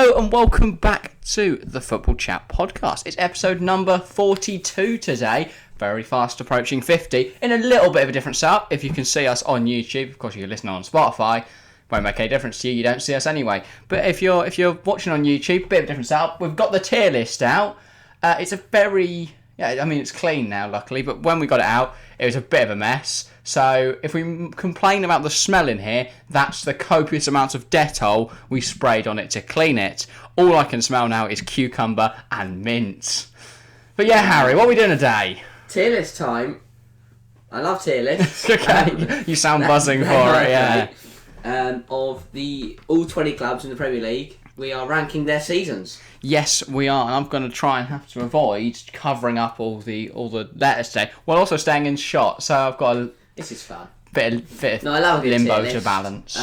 Hello and welcome back to the Football Chat podcast. It's episode number 42 today. Very fast approaching 50 in a little bit of a different setup. If you can see us on YouTube, of course you can listen on Spotify. Won't make any difference to you. You don't see us anyway. But if you're watching on YouTube, bit of a different setup. We've got the tier list out. It's a very it's clean now, luckily. But when we got it out, it was a bit of a mess. So if we complain about the smell in here, that's the copious amounts of Dettol we sprayed on it to clean it. All I can smell now is cucumber and mint. But yeah, Harry, what are we doing today? Tier list time. I love tier lists. Okay, you sound buzzing for it, yeah. Of the all 20 clubs in the Premier League, we are ranking their seasons. Yes, we are, and I'm going to try and have to avoid covering up all the letters today, while also staying in shot. So I've got This is fun. bit of I love a good limbo tier to list. balance.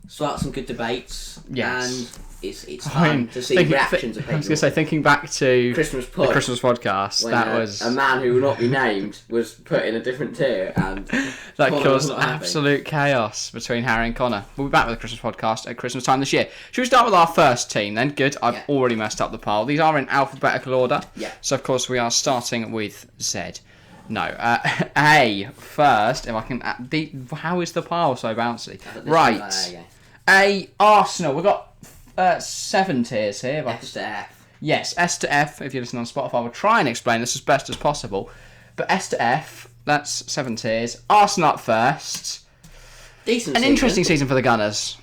Start some good debates. Yes. And it's fun to see reactions of people. I was going to say, thinking back to the Christmas podcast, when that was a man who will not be named was put in a different tier, and that Connor caused was not happy. absolute chaos between Harry and Connor. We'll be back with the Christmas podcast at Christmas time this year. Should we start with our first team then? Good. I've already messed up the pile. These are in alphabetical order. Yeah. So of course we are starting with Z. No, A first. If I can, how is the pile so bouncy? Right. A, Arsenal. We've got 7 tiers here. S to F. Yes, S to F. If you listen on Spotify, we'll try and explain this as best as possible. But S to F, that's 7 tiers. Arsenal up first. Decent An season. interesting season for the Gunners.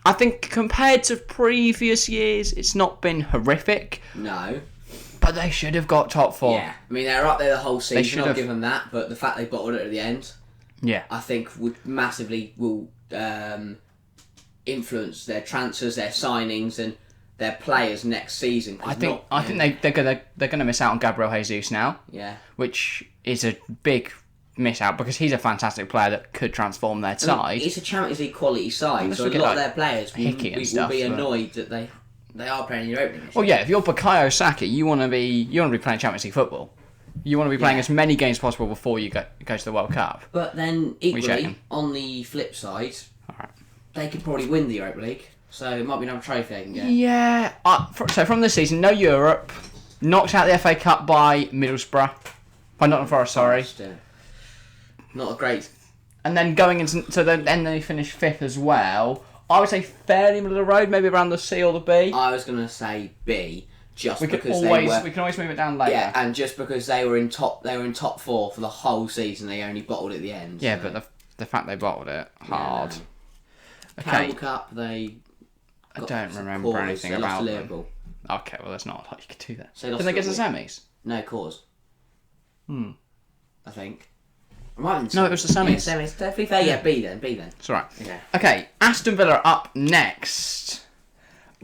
I think compared to previous years, it's not been horrific. No. But they should have got top 4. Yeah, I mean, they're up there the whole season, I'll have. give them that, but the fact they bottled it at the end, Yeah. I think will influence their transfers, their signings, and their players next season. I think they're gonna miss out on Gabriel Jesus now. Yeah. Which is a big miss out because he's a fantastic player that could transform their side. It's a Champions League quality side, so a lot of their players will be annoyed that they are playing in Europa League. Well, yeah, if you're Bukayo Saka, you want to be playing Champions League football. You want to be playing as many games possible before you go to the World Cup. But then equally, on the flip side, they could probably win the Europa League, so it might be another trophy they can get. Yeah. So from this season, no Europe, knocked out the FA Cup by Middlesbrough, by Nottingham Forest. Sorry. Not a great. And then going into then they finished 5th as well. I would say fairly middle of the road, maybe around the C or the B. I was going to say B, just we because can always move it down later. Yeah, and just because they were in top 4 for the whole season, they only bottled it at the end. Yeah, so. but the fact they bottled it hard. Yeah, no. Okay. Carabao Cup, they. I don't remember anything about them. Liverpool. Okay, well that's not like you could do that. So Did they get to the semis? No, cause. I think. No, it was the semis. Yeah, semis. Definitely fair. Yeah, B then. It's alright. Yeah. Okay, Aston Villa up next.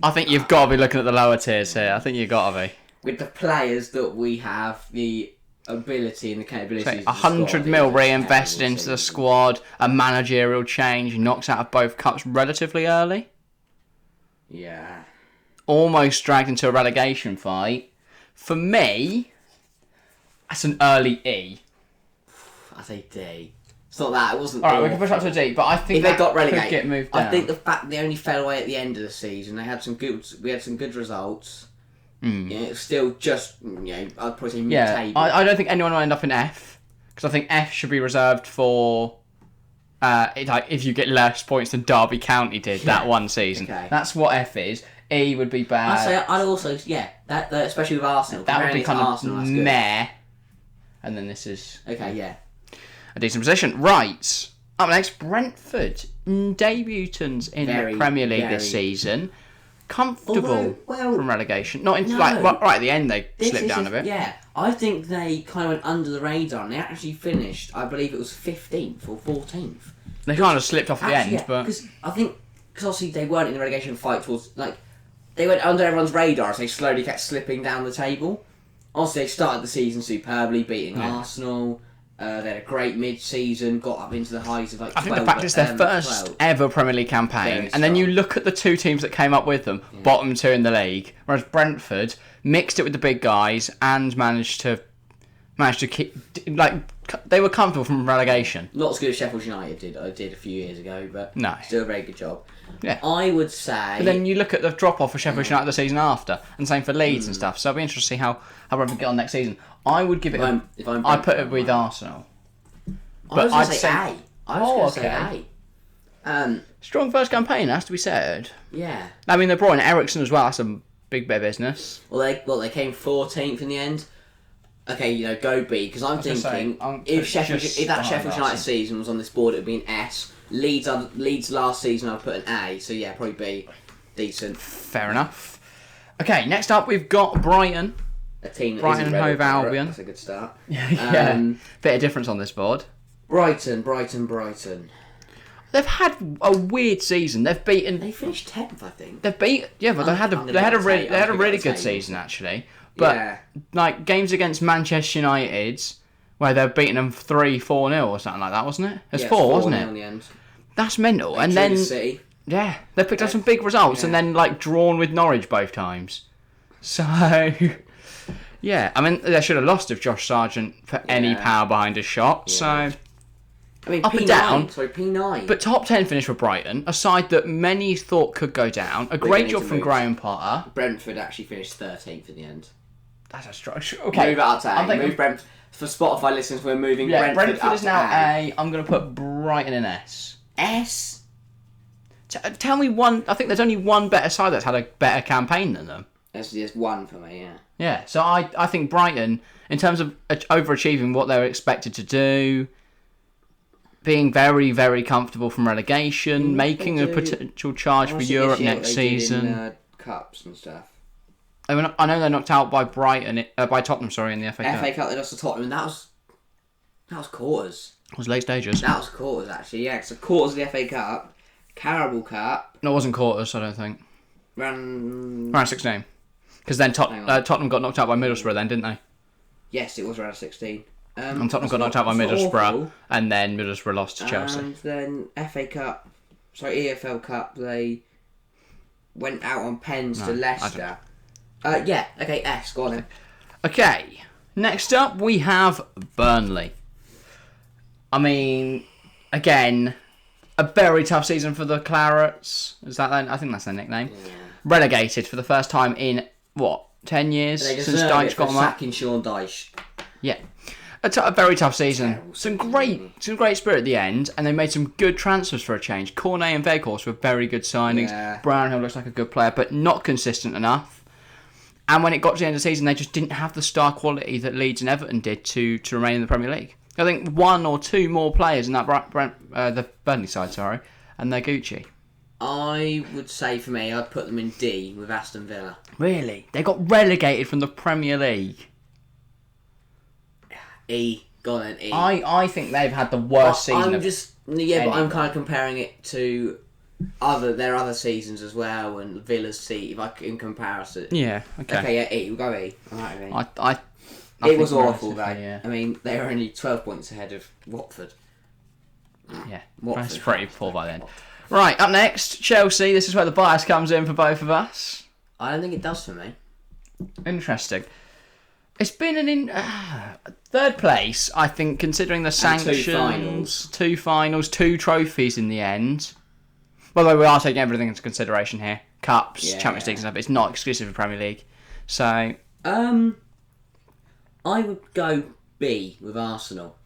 I think you've got to be looking at the lower tiers here. I think you've got to be. With the players that we have, the ability and the capabilities. 100 mil reinvested into the squad, a managerial change, knocks out of both cups relatively early. Yeah. Almost dragged into a relegation fight. For me, that's an early E. I say D. It's not that. It wasn't. Alright, we can push up to a D, but I think if they got relegated, could get moved down. I think the fact they only fell away at the end of the season, we had some good results. Yeah, it's still just, I'd probably say mid-table. I don't think anyone will end up in F, because I think F should be reserved for if you get less points than Derby County did that one season. Okay. That's what F is. E would be bad. I'd also, that especially with Arsenal. That would be kind of Arsenal, meh. And then this is a decent position. Right. Up next, Brentford. Debutants in the Premier League this season. Comfortable from relegation. Not in, right at the end they slipped down a bit. Yeah, I think they kind of went under the radar and they actually finished, I believe it was 15th or 14th. They kind of slipped off the end, but... Because obviously they weren't in the relegation fight towards, they went under everyone's radar as they slowly kept slipping down the table. Obviously they started the season superbly, beating Arsenal. They had a great mid-season, got up into the highs of 12. I think the fact it's their first ever Premier League campaign, and then you look at the 2 teams that came up with them, bottom 2 in the league, whereas Brentford mixed it with the big guys and managed to keep they were comfortable from relegation. Not as good as Sheffield United did a few years ago, but No. still a very good job. Yeah. I would say... But then you look at the drop-off for Sheffield United the season after, and same for Leeds and stuff, so it'll be interesting to see how Brentford get on next season. I would give it... I'd put it with Arsenal. I was going to say A. I was going to okay. say A. Strong first campaign, has to be said. Yeah. I mean, they brought in Ericsson as well, that's a big bit of business. Well, they came 14th in the end. Okay, go B, because I'm thinking if that Sheffield United season was on this board, it would be an S. Leeds last season, I'd put an A. So yeah, probably B. Decent. Fair enough. Okay, next up we've got Brighton. A team that Brighton isn't and Hove Red Bull, Albion. That's a good start. Yeah, bit of difference on this board. Brighton. They've had a weird season. They've beaten. They finished 10th, I think. But they had a really good season actually. But like games against Manchester United, where they've beaten them 3-4-0 or something like that, wasn't it? It's 4, wasn't it? In the end. That's mental. And then City. Yeah, they picked up some big results and then like drawn with Norwich both times. So yeah, I mean they should have lost if Josh Sargent put any power behind his shot. Yeah. So I mean, up and down. Sorry, P9. But top 10 finish for Brighton, a side that many thought could go down. A great job from Graham Potter. Brentford actually finished 13th in the end. That's a strong. Okay, move out to A. Move Brentford. For Spotify listeners, we're moving Brentford up is now A. I'm going to put Brighton in S. S? Tell me one. I think there's only one better side that's had a better campaign than them. There's one for me, yeah. Yeah, so I think Brighton, in terms of overachieving what they were expected to do, being very, very comfortable from relegation, making a potential charge for Europe next season. In, cups and stuff. I know they're knocked out by by Tottenham, in the FA Cup. FA Cup, they lost to Tottenham, and that was quarters. It was late stages. That was quarters, actually, yeah. So quarters of the FA Cup, Carabao Cup. No, it wasn't quarters, I don't think. Round 16. Because then Tottenham got knocked out by Middlesbrough then, didn't they? Yes, it was round 16. And Tottenham got knocked out by Middlesbrough, and then Middlesbrough lost to Chelsea. And then EFL Cup, they went out on pens to Leicester. S, go on then. Okay, next up we have Burnley. I mean, again, a very tough season for the Clarets. Is that? I think that's their nickname. Yeah. Relegated for the first time in 10 years since Dyche got them up. Sacking Sean Dyche. Yeah. A very tough season. Some great spirit at the end, and they made some good transfers for a change. Cornet and Weghorst were very good signings. Yeah. Brownhill looks like a good player, but not consistent enough. And when it got to the end of the season, they just didn't have the star quality that Leeds and Everton did to remain in the Premier League. I think one or two more players in that the Burnley side, and they're Gucci. I would say for me, I'd put them in D with Aston Villa. Really? They got relegated from the Premier League. E. Go on then, E. I think they've had the worst season. But I'm kind of comparing it to their other seasons as well, and Villa's seat, in comparison. Yeah. Okay. Okay. Yeah. E. We'll go E. I it was awful though. Yeah. I mean, they were only 12 points ahead of Watford. Yeah. That's pretty poor by then. Right. Up next, Chelsea. This is where the bias comes in for both of us. I don't think it does for me. Interesting. It's been third place, I think, considering the sanctions, two finals, 2 trophies in the end. Although we are taking everything into consideration here. Cups, Champions League and stuff. It's not exclusive to Premier League. So... I would go B with Arsenal.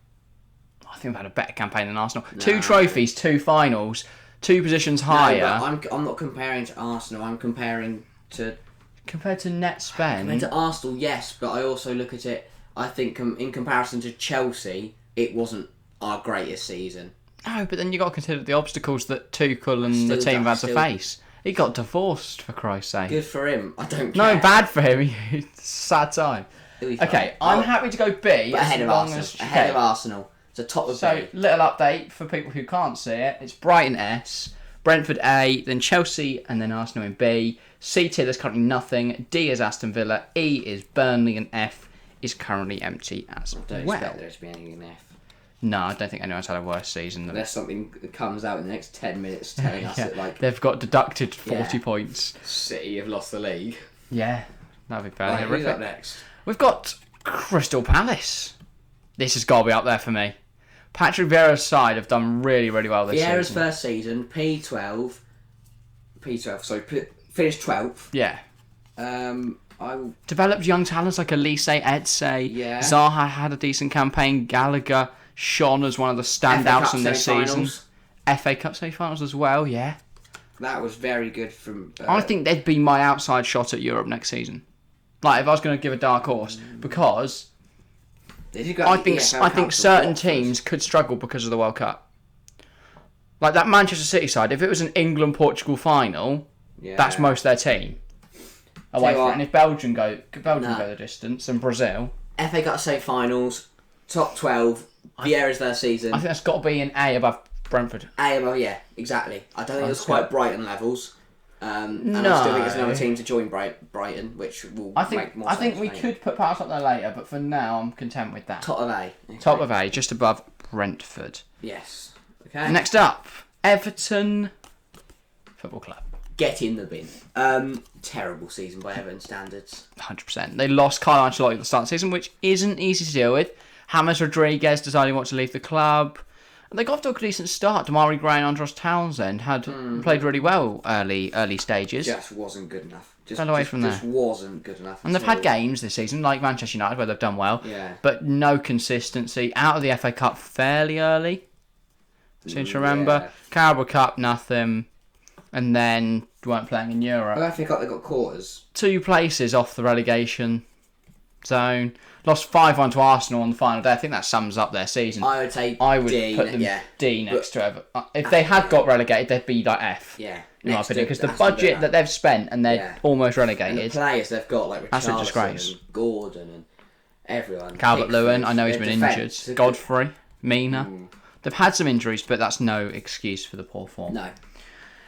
I think we've had a better campaign than Arsenal. 2 trophies, 2 finals, 2 positions higher. No, but I'm not comparing to Arsenal. I'm comparing to... Compared to net spend? Compared to Arsenal, yes, but I also look at it, I think in comparison to Chelsea, it wasn't our greatest season. No, but then you got to consider the obstacles that Tuchel and the team had to face. He got divorced, for Christ's sake. Good for him. I don't care. No, bad for him. Sad time. Okay, I'm happy to go B. But ahead of Arsenal. Ahead of Arsenal. So top of B. So, little update for people who can't see it. It's Brighton S, Brentford A, then Chelsea, and then Arsenal in B. C tier, there's currently nothing. D is Aston Villa. E is Burnley, and F is currently empty as well. I don't expect there to be anything in F. No, I don't think anyone's had a worse season than... Unless something comes out in the next 10 minutes telling us that, they've got deducted 40 points. City have lost the league. Yeah, that'd be bad. Right, who's up next? We've got Crystal Palace. This has got to be up there for me. Patrick Vieira's side have done really, really well this Vieira's season. first season, finished 12th. Yeah. I will... Developed young talents like Elise, Etse. Yeah. Zaha had a decent campaign. Gallagher shone as one of the standouts in this season. FA Cup semi-finals as well, yeah. That was very good from... I think they'd be my outside shot at Europe next season. Like, if I was going to give a dark horse. Because I think certain teams could struggle because of the World Cup. Like that Manchester City side, if it was an England-Portugal final, that's most of their team. Away from it. And if Belgium go the distance, and Brazil... FA Cup semi-finals, top 12, Vieira's their season. I think that's got to be an A above Brentford. A above, yeah, exactly. I don't think it's quite Brighton levels. And no. I still think it's another team to join Brighton, which will make more sense. I think we could put Palace up there later, but for now, I'm content with that. Top of A. Okay. Top of A, just above Brentford. Yes. Okay. Next up, Everton Football Club. Get in the bin. Terrible season by Everton standards. 100%. They lost Carlo Ancelotti at the start of the season, which isn't easy to deal with. James Rodriguez decided he wanted to leave the club. And they got off to a decent start. Damari Gray and Andros Townsend had played really well early stages. Just wasn't good enough. Fell away from there. Just wasn't good enough. And they've had games this season, like Manchester United, where they've done well. Yeah. But no consistency. Out of the FA Cup fairly early. Seem to remember. Yeah. Carabao Cup, nothing. And then weren't playing in Europe. I FA Cup they got quarters. 2 places off the relegation zone. Lost 5-1 to Arsenal on the final day. I think that sums up their season. I would say I would D, put them D next to Everton. If I they had got relegated, they'd be like F. Yeah. In my opinion, because the budget that they've spent and they're almost relegated. And the players they've got, like that's a disgrace. And Gordon and everyone. Calvert-Lewin, I know he's been injured. Godfrey, Mina. They've had some injuries, but that's no excuse for the poor form. No.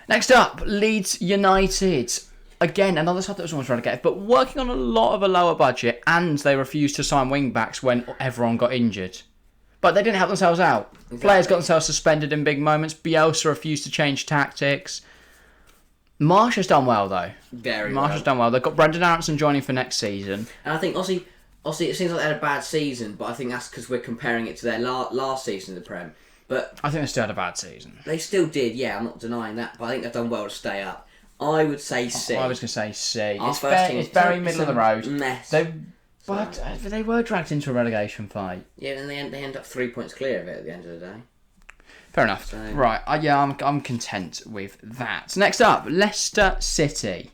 Next up, Leeds United. Again, another side that was almost relegated, but working on a lot of a lower budget, and they refused to sign wing-backs when everyone got injured. But they didn't help themselves out. Exactly. Players got themselves suspended in big moments. Bielsa refused to change tactics. Marsh has done well, though. Marsh has done well. They've got Brendan Aronson joining for next season. And I think, obviously it seems like they had a bad season, but I think that's because we're comparing it to their last season in the Prem. But I think they still had a bad season. They still did, yeah, I'm not denying that, but I think they've done well to stay up. I would say C. I was going to say C. It's very middle of the road. Mess. They were dragged into a relegation fight. Yeah, and they end up 3 points clear of it at the end of the day. Fair enough. So, right, I'm content with that. Next up, Leicester City.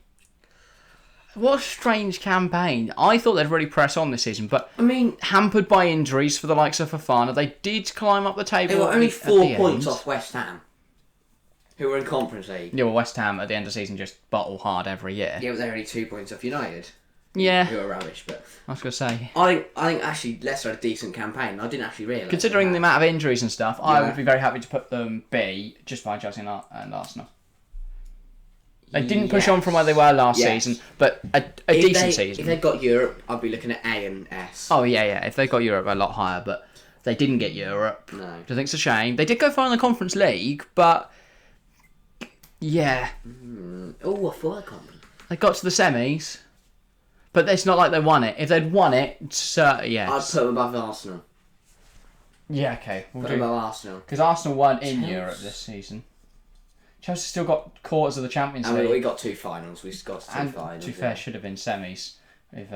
What a strange campaign. I thought they'd really press on this season, but hampered by injuries for the likes of Fofana, they did climb up the table. They were only 4 points off West Ham, who were in Conference League. Yeah, well, West Ham at the end of the season just bottle hard every year. Yeah, but they're only 2 points off United. Yeah. Who are rubbish, but... I was going to say... I think actually Leicester had a decent campaign. I didn't actually realise. Considering the amount of injuries and stuff, I would be very happy to put them B, just by Chelsea and Arsenal. They didn't push on from where they were last season, but a decent season. If they got Europe, I'd be looking at A and S. Oh, yeah. If they got Europe, a lot higher, but they didn't get Europe. No. I think it's a shame. They did go far in the Conference League, but... Yeah. Oh, I thought I Conference. They got to the semis, but it's not like they won it. If they'd won it, yes. I'd put them above Arsenal. Yeah, okay. Put them above Arsenal. Because Arsenal weren't in Europe this season. Chelsea still got quarters of the Champions League. We got 2 finals. We got 2 finals. To be fair, should have been semis if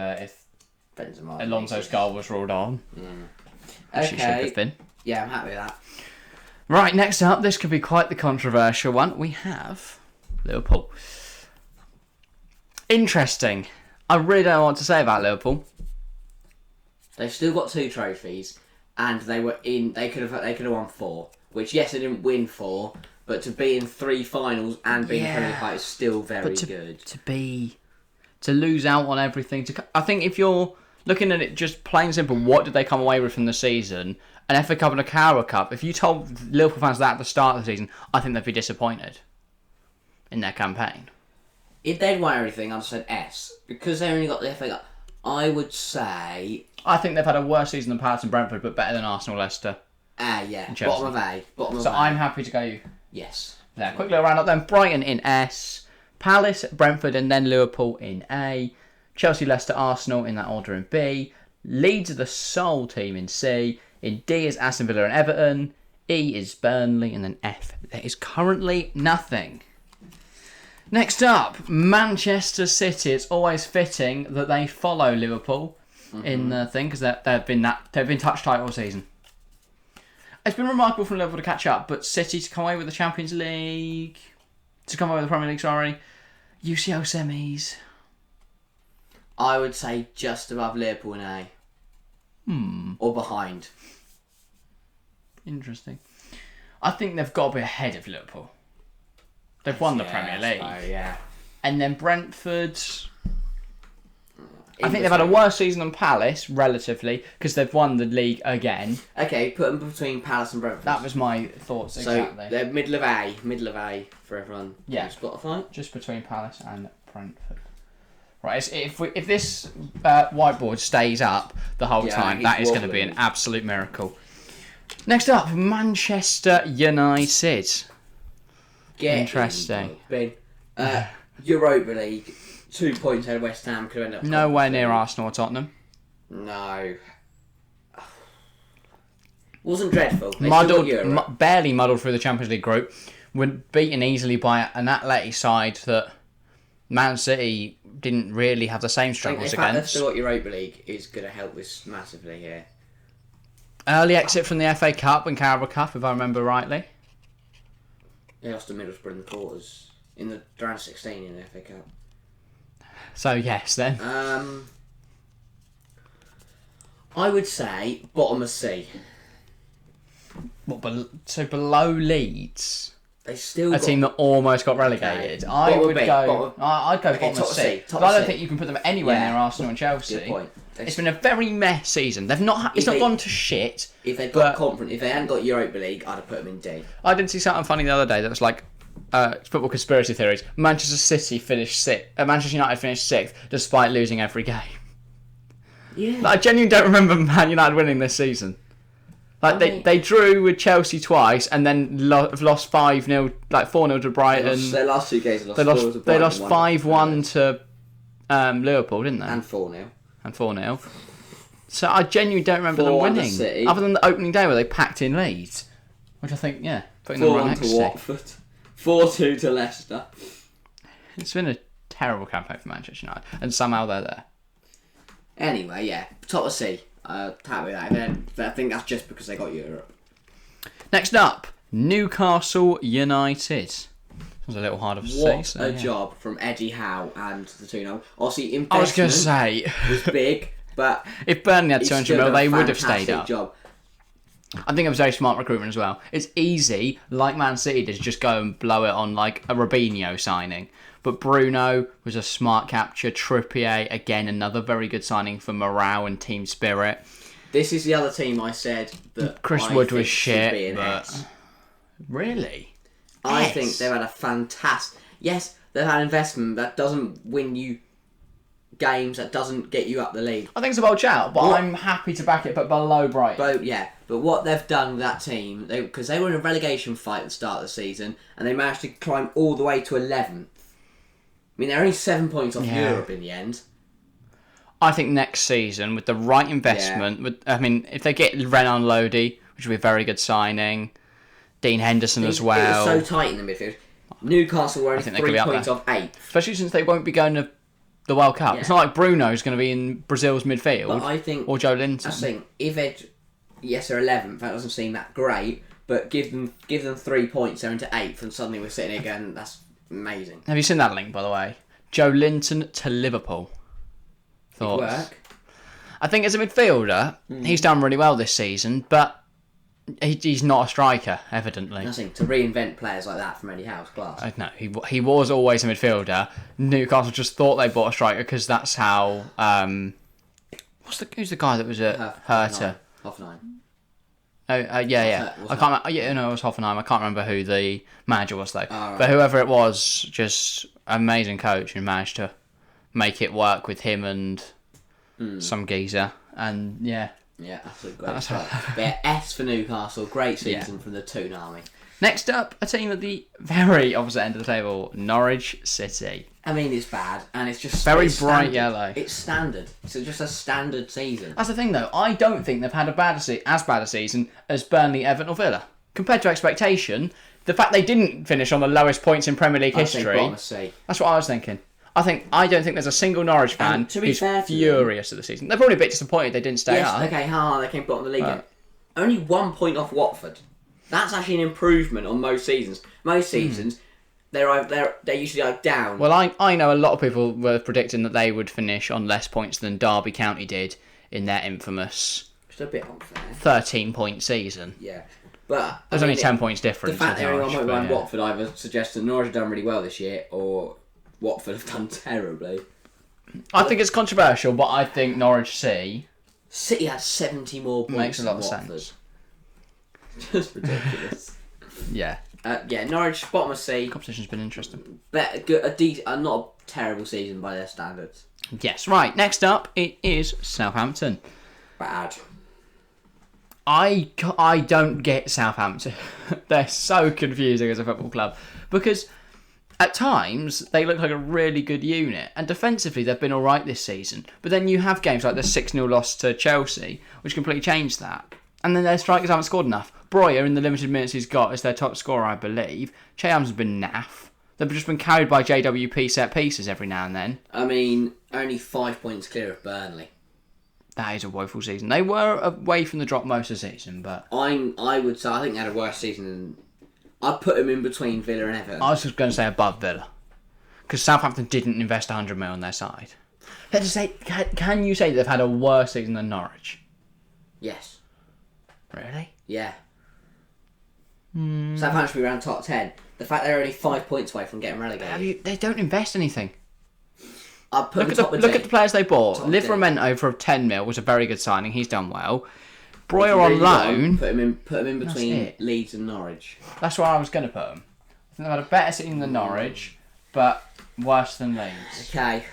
Benzema Alonso's goal was ruled on. Which it should have been. Yeah, I'm happy with that. Right, next up, this could be quite the controversial one. We have Liverpool. Interesting. I really don't know what to say about Liverpool. They've still got 2 trophies, and they were in. They could have won 4. Which yes, they didn't win 4. But to be in 3 finals and be in Premier League is still very good. To lose out on everything. I think if you're looking at it just plain simple, what did they come away with from the season? An FA Cup and a Carabao Cup. If you told Liverpool fans that at the start of the season, I think they'd be disappointed in their campaign. If they'd won everything, I'd have said S. Because they only got the FA Cup, I would say... I think they've had a worse season than Palace and Brentford, but better than Arsenal, Leicester. Yeah. Bottom of A. So I'm happy to go... Yes. Yeah, quick little round up then. Brighton in S, Palace, Brentford and then Liverpool in A, Chelsea, Leicester, Arsenal in that order in B, Leeds are the sole team in C, In D is Aston Villa and Everton. E is Burnley, and then F, there is currently nothing. Next up, Manchester City. It's always fitting that they follow Liverpool in the thing, because they've been touch tight all season. It's been remarkable for Liverpool to catch up, but City to come away with the Champions League, to come away with the Premier League, sorry, UCL semis. I would say just above Liverpool in A. Or behind. Interesting. I think they've got to be ahead of Liverpool. They've won the Premier League. Yeah. And then Brentford, I think they've had a worse season than Palace, relatively, because they've won the league again. Okay, put them between Palace and Brentford. That was my thoughts, exactly. So they're middle of A for everyone. Yeah. On Spotify. Just between Palace and Brentford. Right, if this whiteboard stays up the whole time, that is going to be an absolute miracle. Next up, Manchester United. Interesting. Europa League, 2 points ahead of West Ham. Could end up nowhere near Arsenal or Tottenham. No. Wasn't dreadful. Barely muddled through the Champions League group. Were beaten easily by an Atleti side that Man City didn't really have the same struggles against. They've still got Europa League is going to help this massively here. Early exit from the FA Cup and Carabao Cup, if I remember rightly. They lost to Middlesbrough in the quarters. In the round 16 in the FA Cup. So, yes, then. I would say bottom of C. So below Leeds? They still a team that almost got relegated. Okay. I'd go bottom of C. Top But I don't C. think you can put them anywhere near Arsenal and Chelsea. Good point. It's been a very meh season. They've not. It's not gone to shit. If they've got conference, if they hadn't got Europa League, I'd have put them in D. I did see something funny the other day that was like football conspiracy theories. Manchester United finished sixth despite losing every game. Yeah. I genuinely don't remember Man United winning this season. They drew with Chelsea twice and then lost 5-0, like 4-0 to Brighton. Their last 2 games they lost 5-1 to Liverpool, didn't they? And 4-0. And 4-0. So I genuinely don't remember them winning. City. Other than the opening day where they packed in Leeds. Which I think, putting them right 4-1 next to to. Watford. 4-2 to Leicester. It's been a terrible campaign for Manchester United. And somehow they're there. Anyway, top of C. Happy with that. I think that's just because they got Europe. Next up, Newcastle United. It was a little harder to say. What a job from Eddie Howe and the 2-0. Obviously, investment I was going to say was big, but if Burnley had 200 mil, they would have stayed up. Job. I think it was very smart recruitment as well. It's easy, like Man City did, to just go and blow it on like a Robinho signing. But Bruno was a smart capture. Trippier, again, another very good signing for morale and team spirit. This is the other team I said that Chris Wood was shit, but really? I think they've had a fantastic... Yes, they've had investment that doesn't win you games, that doesn't get you up the league. I think it's a bold shout, but I'm happy to back it, but below Brighton. But what they've done with that team, because they were in a relegation fight at the start of the season, and they managed to climb all the way to 11th. I mean, they're only 7 points off Europe in the end. I think next season, with the right investment, if they get Renan Lodi, which would be a very good signing, Dean Henderson as well. It was so tight in the midfield. Newcastle were only 3 points off 8th. Especially since they won't be going to the World Cup. Yeah. It's not like Bruno's going to be in Brazil's midfield. But I think, or Joe Linton. I think if they're 11th, that doesn't seem that great. But give them 3 points, they're into 8th, and suddenly we're sitting here going, that's amazing. Have you seen that link, by the way? Joe Linton to Liverpool. Thoughts? Good work. I think as a midfielder, he's done really well this season, but he's not a striker, evidently. Nothing to reinvent players like that from Eddie Howe's class. No, he was always a midfielder. Newcastle just thought they bought a striker because that's how. Who's the guy that was at Hertha? Hoffenheim. Oh, yeah. I can't. It was Hoffenheim. I can't remember who the manager was though. Right. But whoever it was, just amazing coach who managed to make it work with him and some geezer. And yeah, absolutely great. S for Newcastle. Great season from the Toon Army. Next up, a team at the very opposite end of the table, Norwich City. I mean, it's bad, and it's just Very it's bright standard. yellow. It's standard. It's just a standard season. That's the thing, though. I don't think they've had as bad a season as Burnley, Everton, or Villa. Compared to expectation, the fact they didn't finish on the lowest points in Premier League history. That's what I was thinking. I don't think there's a single Norwich fan who's furious at the season. They're probably a bit disappointed they didn't stay up. Okay, they came bottom of the league. Only 1 point off Watford. That's actually an improvement on most seasons. Most seasons, they're usually down. Well, I know a lot of people were predicting that they would finish on less points than Derby County did in their infamous It's a bit unfair. 13-point season. Yeah. But there's only 10 points difference. The fact that everyone went around Watford either suggests that Norwich have done really well this year or Watford have done terribly. I think it's controversial, but I think Norwich City had 70 more points. Makes a lot of Watford. sense. Just ridiculous. Yeah. Norwich bottom of C. Competition's been interesting. Not a terrible season by their standards. Yes, right. Next up, it is Southampton. Bad. I don't get Southampton. They're so confusing as a football club because at times they look like a really good unit, and defensively they've been all right this season. But then you have games like the 6-0 loss to Chelsea, which completely changed that. And then their strikers haven't scored enough. Breuer, in the limited minutes he's got, is their top scorer, I believe. Che-Adams has been naff. They've just been carried by JWP set pieces every now and then. I mean, only 5 points clear of Burnley. That is a woeful season. They were away from the drop most of the season, but I would say I think they had a worse season than. I'd put them in between Villa and Everton. I was just going to say above Villa. Because Southampton didn't invest 100 million on their side. Let's just say, can you say they've had a worse season than Norwich? Yes. Really? Yeah. Southampton should be around top 10. The fact they're only 5 points away from getting relegated. They don't invest anything. I'd put Look at the players they bought. Livramento for 10 mil was a very good signing. He's done well. Breuer on loan. Put him in between Leeds and Norwich. That's where I was going to put them. I think they've had a better season than Norwich, but worse than Leeds. Okay.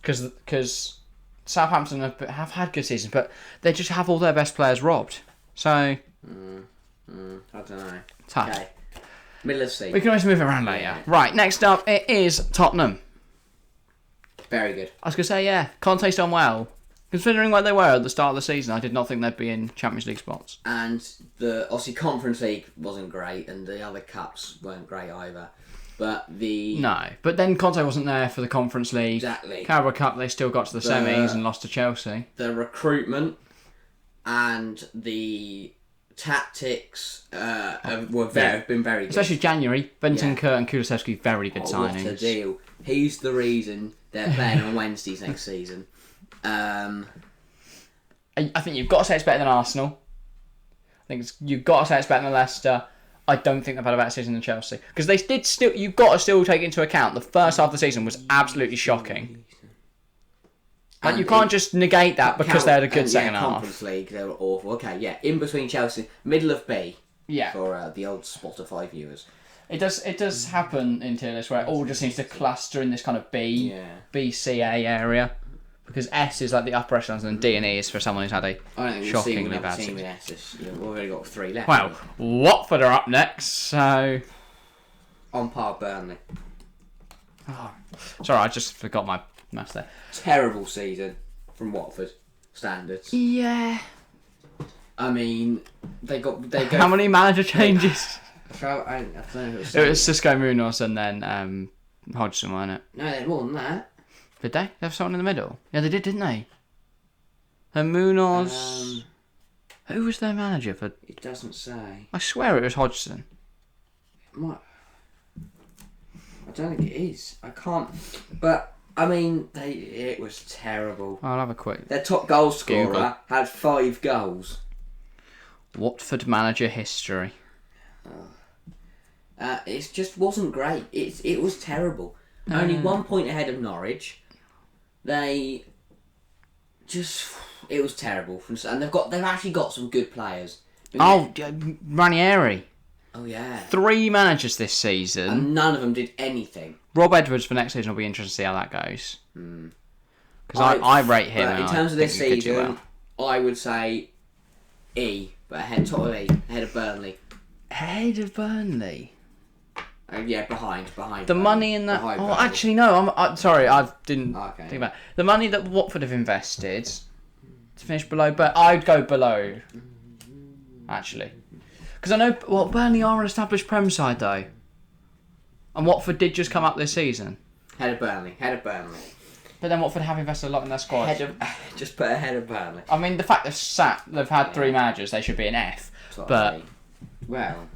Because Southampton have had good seasons, but they just have all their best players robbed. So I don't know. Tough. Okay. Middle of C. We can always move it around later. Yeah. Right, next up it is Tottenham. Very good. I was going to say, yeah, Conte's done well. Considering where they were at the start of the season, I did not think they'd be in Champions League spots. And obviously Conference League wasn't great, and the other cups weren't great either. But but then Conte wasn't there for the Conference League. Exactly. Carabao Cup, they still got to the semis and lost to Chelsea. The recruitment and the tactics have been very good. Especially January, Bentancur and Kulusevski, very good signings. What a deal. He's the reason they're playing on Wednesdays next season. I think you've got to say it's better than Arsenal. I think you've got to say it's better than Leicester. I don't think they've had a better season than Chelsea. Because they did still. You've got to still take into account the first half of the season was absolutely shocking. Like, you can't just negate that because they had a good second half. Conference League, they were awful. Okay, yeah, in between Chelsea, middle of B. Yeah. For the old Spotify viewers. It does happen in tier list where it all just seems to cluster in this kind of B, C, A area. Because S is like the upper echelons and D and E is for someone who's had a shockingly bad season. We've already got 3 left. Well, Watford are up next, so... On par Burnley. Oh, sorry, I just forgot my maths there. Terrible season from Watford standards. Yeah. I mean, they go. How many manager changes? I don't know who it was. It was Cisco Munoz and then Hodgson, wasn't it? No, they had more than that. Did they? They have someone in the middle? Yeah, they did, didn't they? And Munoz... who was their manager for... It doesn't say. I swear it was Hodgson. It might... I don't think it is. I can't... But, I mean, it was terrible. I'll have a quick... Their top goal scorer Google. had 5 goals. Watford manager history. It just wasn't great. It was terrible. Only 1 point ahead of Norwich. It was terrible. And they've actually got some good players. Ranieri. Oh yeah. 3 managers this season. And none of them did anything. Rob Edwards for next season will be interesting to see how that goes. Because I rate him. In terms of this season, I would say E, but top of E, ahead of Burnley. Behind. The money in that. Behind Oh, Burnley. actually, no. I'm sorry. I didn't Okay. think about it. The money that Watford have invested to finish below. But I'd go below. Actually, because I know Burnley are an established Prem side though, and Watford did just come up this season. Head of Burnley. But then Watford have invested a lot in their squad. Just put ahead of Burnley. I mean, the fact they've had 3 managers, they should be an F. But well,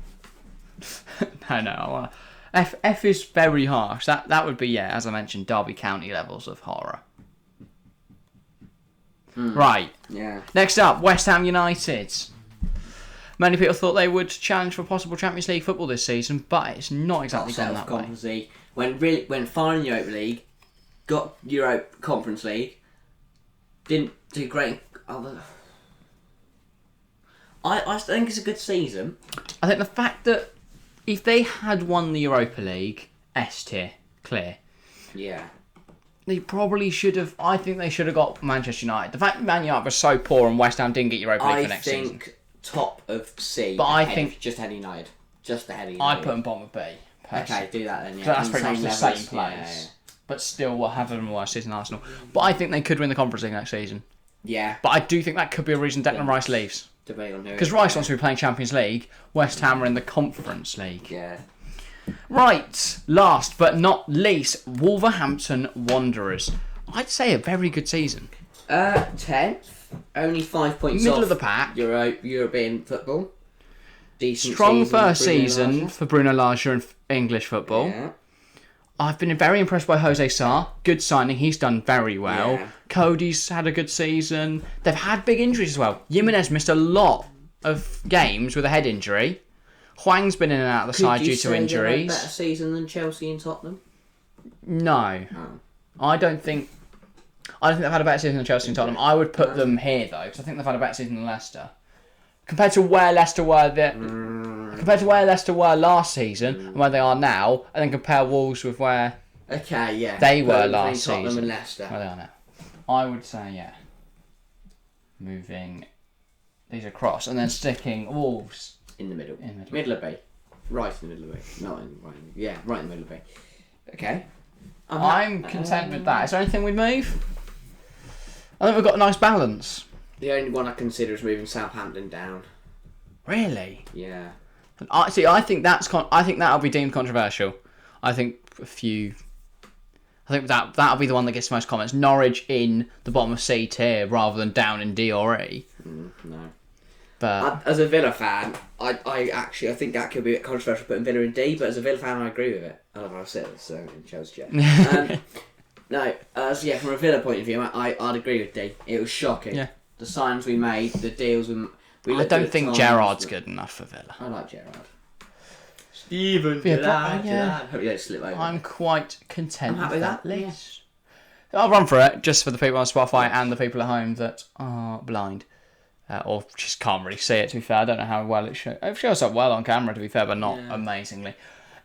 no. F is very harsh. That would be, as I mentioned, Derby County levels of horror. Right. Yeah. Next up, West Ham United. Many people thought they would challenge for possible Champions League football this season, but it's not exactly gone that way. When far in Europa League, got Europa Conference League, didn't do great. I think it's a good season. I think the fact that if they had won the Europa League, S tier, clear. Yeah. They probably should have. I think they should have got Manchester United. The fact that Man United was so poor and West Ham didn't get Europa League for next season. I think top of C. But I think just ahead of United. Just ahead of I United. put them bottom of B. Personally. Okay, do that then. Yeah. So that's pretty much the same place. Yeah. But still, we'll have them worse season than Arsenal. But I think they could win the Conference League next season. Yeah. But I do think that could be a reason Declan Rice leaves. Debate on who. Because Rice wants to be playing Champions League. West Ham are in the Conference League. Yeah. Right, last but not least, Wolverhampton Wanderers. I'd say a very good season. 10th. Only 5 points Middle off of the pack. European football. Decent Strong season first for Bruno season Lage. for Bruno Lage in English football. Yeah. I've been very impressed by Jose Sarr. Good signing. He's done very well. Yeah. Cody's had a good season. They've had big injuries as well. Jimenez missed a lot of games with a head injury. Huang's been in and out of the side due to injuries. Better season than Chelsea and Tottenham? No. Oh. I don't think they've had a better season than Chelsea and Tottenham. I would put them here though, because I think they've had a better season than Leicester. Compared to where Leicester were last season and where they are now, and then compare Wolves with where Okay, yeah. they were Between last Tottenham season. and Leicester. Where they are now. I would say moving these across and then sticking Wolves In the middle. in the middle. Middle of B. Right in the middle of B. Not in right. Yeah, right in the middle of B. Okay. I'm content with that. Is there anything we'd move? I think we've got a nice balance. The only one I consider is moving Southampton down. Really? Yeah. I think I think that'll be deemed controversial. I think that'll be the one that gets the most comments. Norwich in the bottom of C tier rather than down in D or E. No. But As a Villa fan, I think that could be a bit controversial putting Villa in D, but as a Villa fan, I agree with it. I love how I said it, so in Chelsea. No, from a Villa point of view, I'd agree with D. It was shocking. Yeah. The signs we made, the deals we I looked don't at think times, Gerrard's but- good enough for Villa. I like Gerrard. Steven Gerrard. Hope you don't slip over. I'm quite content I'm happy with with that that, list. I'll run through it just for the people on Spotify and the people at home that are blind. Or just can't really see it, to be fair. I don't know how well it shows. It shows up well on camera, to be fair, but not amazingly.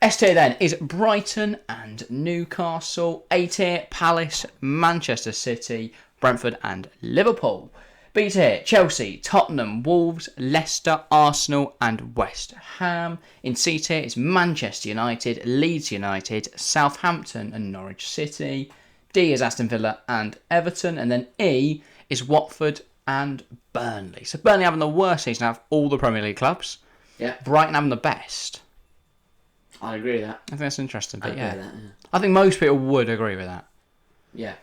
S tier then is Brighton and Newcastle. A tier, Palace, Manchester City, Brentford and Liverpool. B tier, Chelsea, Tottenham, Wolves, Leicester, Arsenal and West Ham. In C tier is Manchester United, Leeds United, Southampton and Norwich City. D is Aston Villa and Everton. And then E is Watford and Burnley. So Burnley having the worst season out of all the Premier League clubs. Yeah. Brighton having the best. I agree with that. I think that's interesting. But I agree with that, yeah. I think most people would agree with that. Yeah.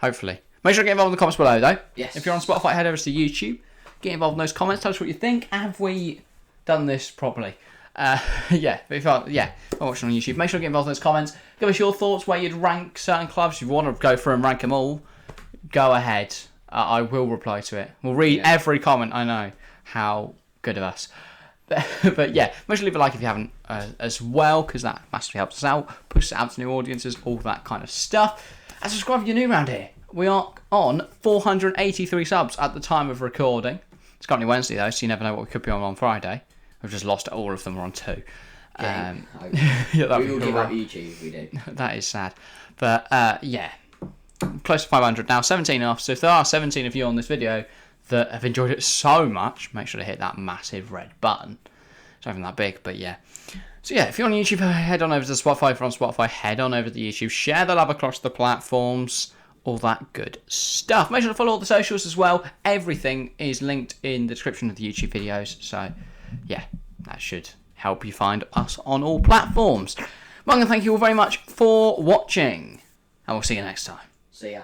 Hopefully. Make sure to get involved in the comments below, though. Yes. If you're on Spotify, head over to YouTube. Get involved in those comments. Tell us what you think. Have we done this properly? If you're watching on YouTube, make sure to get involved in those comments. Give us your thoughts where you'd rank certain clubs. If you want to go through and rank them all, go ahead. I will reply to it. We'll read every comment. I know. How good of us. But yeah, make sure to leave a like if you haven't as well, because that massively helps us out, pushes it out to new audiences, all that kind of stuff. And subscribe if you're new around here. We are on 483 subs at the time of recording. It's currently Wednesday though, so you never know what we could be on Friday. We've just lost all of them. We're on 2. We will will give up YouTube if we do. That is sad. But close to 500 now, 17 off. So if there are 17 of you on this video that have enjoyed it so much, make sure to hit that massive red button. It's not even that big, but yeah. So yeah, if you're on YouTube, head on over to Spotify. If you're on Spotify, head on over to YouTube. Share the love across the platforms. All that good stuff. Make sure to follow all the socials as well. Everything is linked in the description of the YouTube videos. So yeah, that should help you find us on all platforms. Well, I'm going to thank you all very much for watching. And we'll see you next time. See ya.